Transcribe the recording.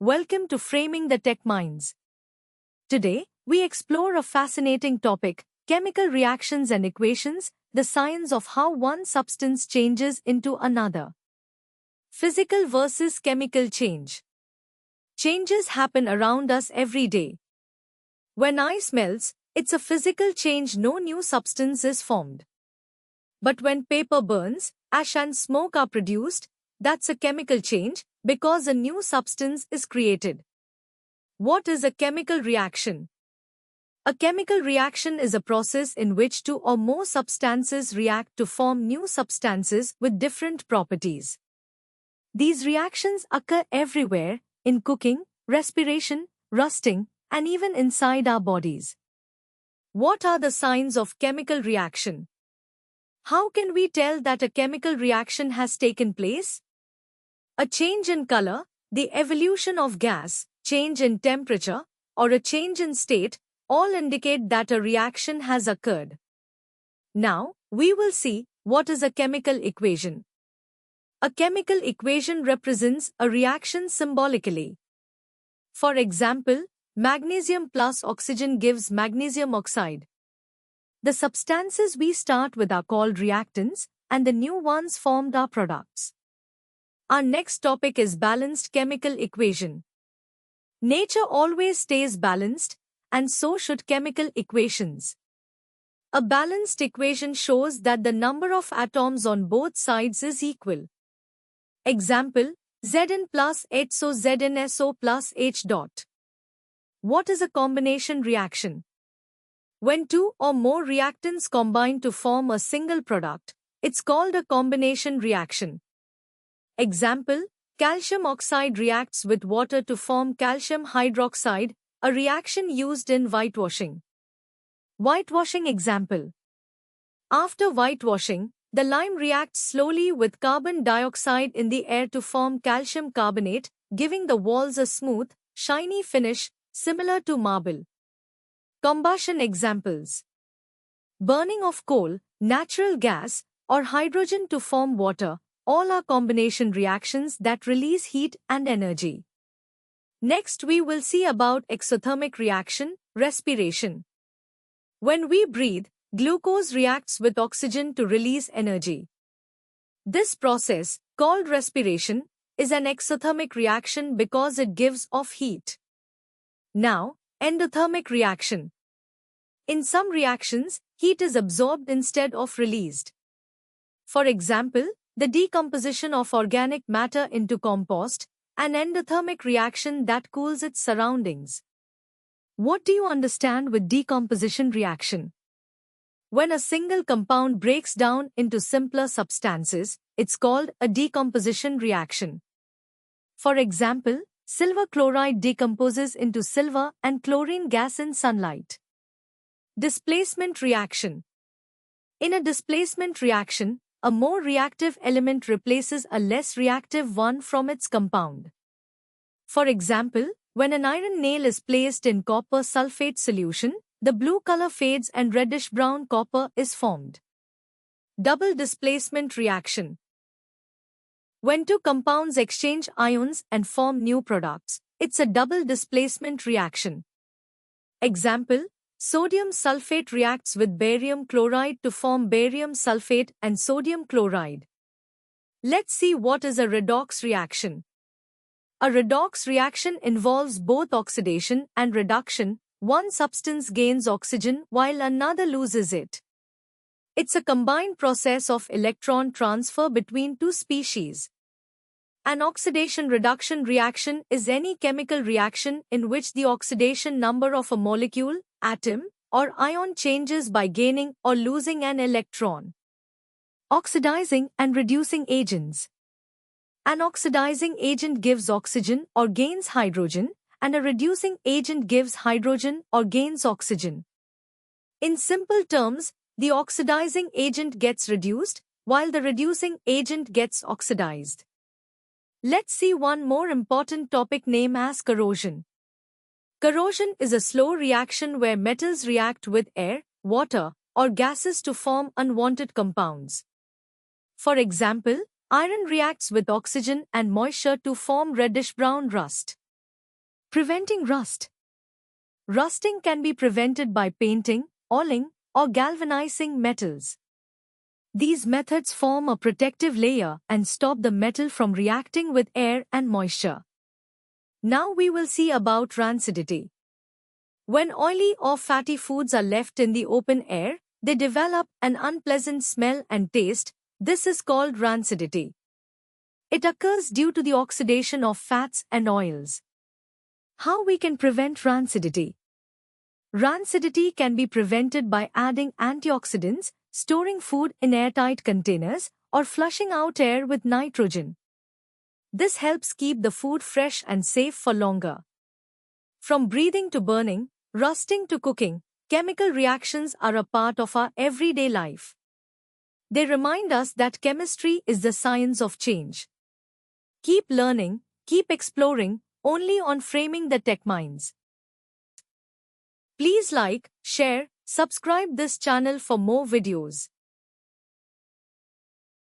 Welcome to Framing the Tech Minds. Today, we explore a fascinating topic: chemical reactions and equations, the science of how one substance changes into another. Physical versus chemical change. Changes happen around us every day. When ice melts, it's a physical change, no new substance is formed. But when paper burns, ash and smoke are produced, that's a chemical change, because a new substance is created. What is a chemical reaction? A chemical reaction is a process in which two or more substances react to form new substances with different properties. These reactions occur everywhere, in cooking, respiration, rusting, and even inside our bodies. What are the signs of chemical reaction? How can we tell that a chemical reaction has taken place? A change in color, the evolution of gas, change in temperature, or a change in state all indicate that a reaction has occurred. Now, we will see what is a chemical equation. A chemical equation represents a reaction symbolically. For example, magnesium plus oxygen gives magnesium oxide. The substances we start with are called reactants, and the new ones formed are products. Our next topic is balanced chemical equation. Nature always stays balanced, and so should chemical equations. A balanced equation shows that the number of atoms on both sides is equal. Example, Zn plus H, so ZnSO plus H dot. What is a combination reaction? When two or more reactants combine to form a single product, it's called a combination reaction. Example, calcium oxide reacts with water to form calcium hydroxide, a reaction used in whitewashing. Whitewashing example. After whitewashing, the lime reacts slowly with carbon dioxide in the air to form calcium carbonate, giving the walls a smooth, shiny finish, similar to marble. Combustion examples. Burning of coal, natural gas, or hydrogen to form water, all are combination reactions that release heat and energy. Next, we will see about exothermic reaction, respiration. When we breathe, glucose reacts with oxygen to release energy. This process, called respiration, is an exothermic reaction because it gives off heat. Now, endothermic reaction. In some reactions, heat is absorbed instead of released. For example, the decomposition of organic matter into compost, an endothermic reaction that cools its surroundings. What do you understand with decomposition reaction? When a single compound breaks down into simpler substances, it's called a decomposition reaction. For example, silver chloride decomposes into silver and chlorine gas in sunlight. Displacement reaction. In a displacement reaction, a more reactive element replaces a less reactive one from its compound. For example, when an iron nail is placed in copper sulfate solution, the blue color fades and reddish-brown copper is formed. Double displacement reaction. When two compounds exchange ions and form new products, it's a double displacement reaction. Example, sodium sulfate reacts with barium chloride to form barium sulfate and sodium chloride. Let's see what is a redox reaction. A redox reaction involves both oxidation and reduction. One substance gains oxygen while another loses it. It's a combined process of electron transfer between two species. An oxidation-reduction reaction is any chemical reaction in which the oxidation number of a molecule, atom, or ion changes by gaining or losing an electron. Oxidizing and reducing agents. An oxidizing agent gives oxygen or gains hydrogen, and a reducing agent gives hydrogen or gains oxygen. In simple terms, the oxidizing agent gets reduced, while the reducing agent gets oxidized. Let's see one more important topic named as corrosion. Corrosion is a slow reaction where metals react with air, water, or gases to form unwanted compounds. For example, iron reacts with oxygen and moisture to form reddish-brown rust. Preventing rust. Rusting can be prevented by painting, oiling, or galvanizing metals. These methods form a protective layer and stop the metal from reacting with air and moisture. Now we will see about rancidity. When oily or fatty foods are left in the open air, they develop an unpleasant smell and taste. This is called rancidity. It occurs due to the oxidation of fats and oils. How we can prevent rancidity? Rancidity can be prevented by adding antioxidants, storing food in airtight containers, or flushing out air with nitrogen. This helps keep the food fresh and safe for longer. From breathing to burning, rusting to cooking, chemical reactions are a part of our everyday life. They remind us that chemistry is the science of change. Keep learning, keep exploring, only on Framing the Tech Minds. Please like, share, subscribe this channel for more videos.